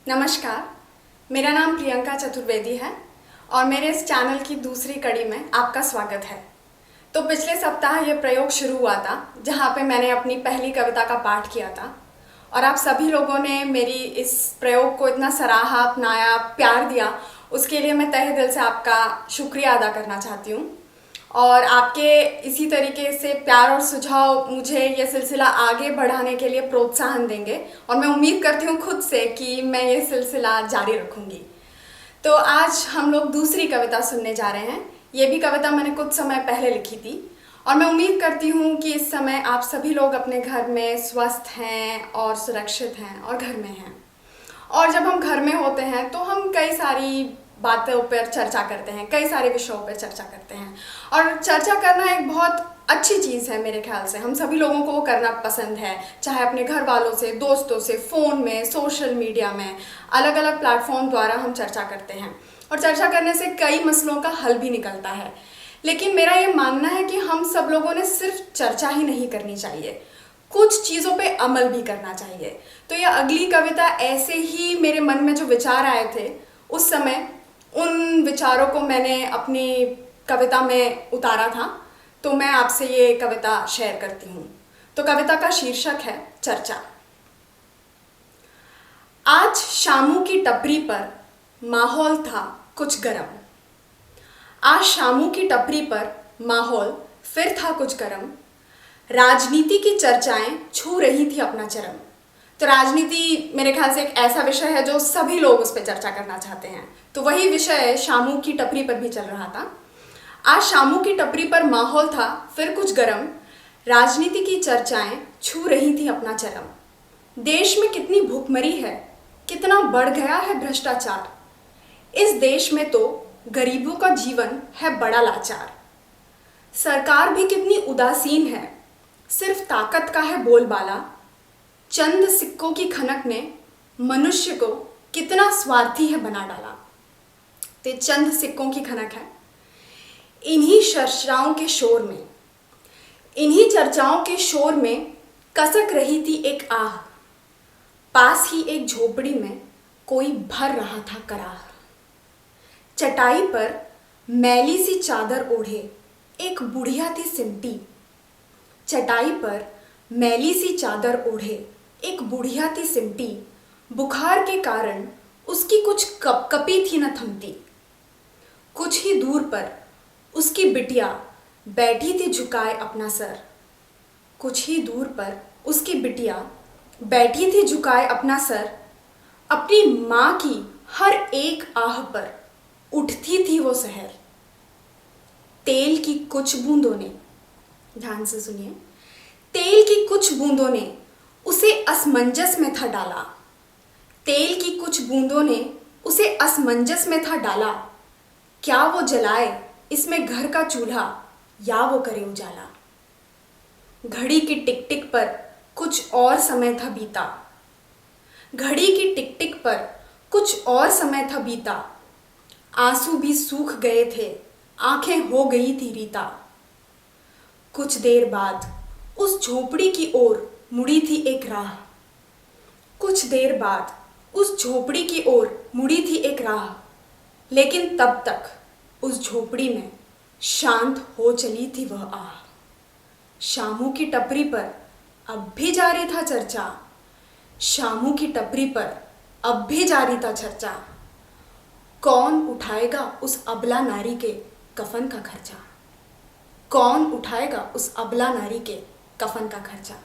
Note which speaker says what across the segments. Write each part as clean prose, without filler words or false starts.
Speaker 1: नमस्कार, मेरा नाम प्रियंका चतुर्वेदी है और मेरे इस चैनल की दूसरी कड़ी में आपका स्वागत है। तो पिछले सप्ताह ये प्रयोग शुरू हुआ था जहाँ पे मैंने अपनी पहली कविता का पाठ किया था और आप सभी लोगों ने मेरी इस प्रयोग को इतना सराहा, अपनाया, प्यार दिया, उसके लिए मैं तहे दिल से आपका शुक्रिया अदा करना चाहती हूँ। और आपके इसी तरीके से प्यार और सुझाव मुझे ये सिलसिला आगे बढ़ाने के लिए प्रोत्साहन देंगे और मैं उम्मीद करती हूँ खुद से कि मैं ये सिलसिला जारी रखूँगी। तो आज हम लोग दूसरी कविता सुनने जा रहे हैं। ये भी कविता मैंने कुछ समय पहले लिखी थी और मैं उम्मीद करती हूँ कि इस समय आप सभी लोग अपने घर में स्वस्थ हैं और सुरक्षित हैं और घर में हैं। और जब हम घर में होते हैं तो हम कई सारी बातों पर चर्चा करते हैं, कई सारे विषयों पर चर्चा करते हैं और चर्चा करना एक बहुत अच्छी चीज़ है। मेरे ख्याल से हम सभी लोगों को वो करना पसंद है, चाहे अपने घर वालों से, दोस्तों से, फ़ोन में, सोशल मीडिया में, अलग अलग प्लेटफॉर्म द्वारा हम चर्चा करते हैं और चर्चा करने से कई मसलों का हल भी निकलता है। लेकिन मेरा ये मानना है कि हम सब लोगों ने सिर्फ चर्चा ही नहीं करनी चाहिए, कुछ चीज़ों पे अमल भी करना चाहिए। तो ये अगली कविता ऐसे ही मेरे मन में जो विचार आए थे उस समय, उन विचारों को मैंने अपनी कविता में उतारा था, तो मैं आपसे ये कविता शेयर करती हूँ। तो कविता का शीर्षक है चर्चा। आज शामू की टपरी पर माहौल था कुछ गरम। आज शामू की टपरी पर माहौल फिर था कुछ गरम। राजनीति की चर्चाएं छू रही थी अपना चरम। तो राजनीति मेरे ख्याल से एक ऐसा विषय है जो सभी लोग उस पर चर्चा करना चाहते हैं, तो वही विषय शामू की टपरी पर भी चल रहा था। आज शामू की टपरी पर माहौल था फिर कुछ गरम। राजनीति की चर्चाएं छू रही थी अपना चरम। देश में कितनी भूखमरी है, कितना बढ़ गया है भ्रष्टाचार। इस देश में तो गरीबों का जीवन है बड़ा लाचार। सरकार भी कितनी उदासीन है, सिर्फ ताकत का है बोलबाला। चंद सिक्कों की खनक ने मनुष्य को कितना स्वार्थी है बना डाला। तो चंद सिक्कों की खनक है। इन्हीं चर्चाओं के शोर में, इन्हीं चर्चाओं के शोर में कसक रही थी एक आह। पास ही एक झोपड़ी में कोई भर रहा था कराह। चटाई पर मैली सी चादर ओढ़े एक बुढ़िया थी सिमटी। चटाई पर मैली सी चादर ओढ़े एक बुढ़िया थी सिमटी। बुखार के कारण उसकी कुछ कपकपी थी न थमती। कुछ ही दूर पर उसकी बिटिया बैठी थी झुकाए अपना सर। कुछ ही दूर पर उसकी बिटिया बैठी थी झुकाए अपना सर। अपनी माँ की हर एक आह पर उठती थी वो सहर। तेल की कुछ बूंदों ने, ध्यान से सुनिए, तेल की कुछ बूंदों ने उसे असमंजस में था डाला। तेल की कुछ बूंदों ने उसे असमंजस में था डाला। क्या वो जलाए इसमें घर का चूल्हा या वो करे उजाला। घड़ी की टिक टिक पर कुछ और समय था बीता। घड़ी की टिक टिक पर कुछ और समय था बीता। आंसू भी सूख गए थे, आंखें हो गई थी रीता। कुछ देर बाद उस झोपड़ी की ओर मुड़ी थी एक राह। कुछ देर बाद उस झोपड़ी की ओर मुड़ी थी एक राह। लेकिन तब तक उस झोपड़ी में शांत हो चली थी वह आह। शामू की टपरी पर अब भी जारी था चर्चा। शामू की टपरी पर अब भी जारी था चर्चा। कौन उठाएगा उस अबला नारी के कफन का खर्चा। कौन उठाएगा उस अबला नारी के कफन का खर्चा।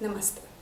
Speaker 1: नमस्ते।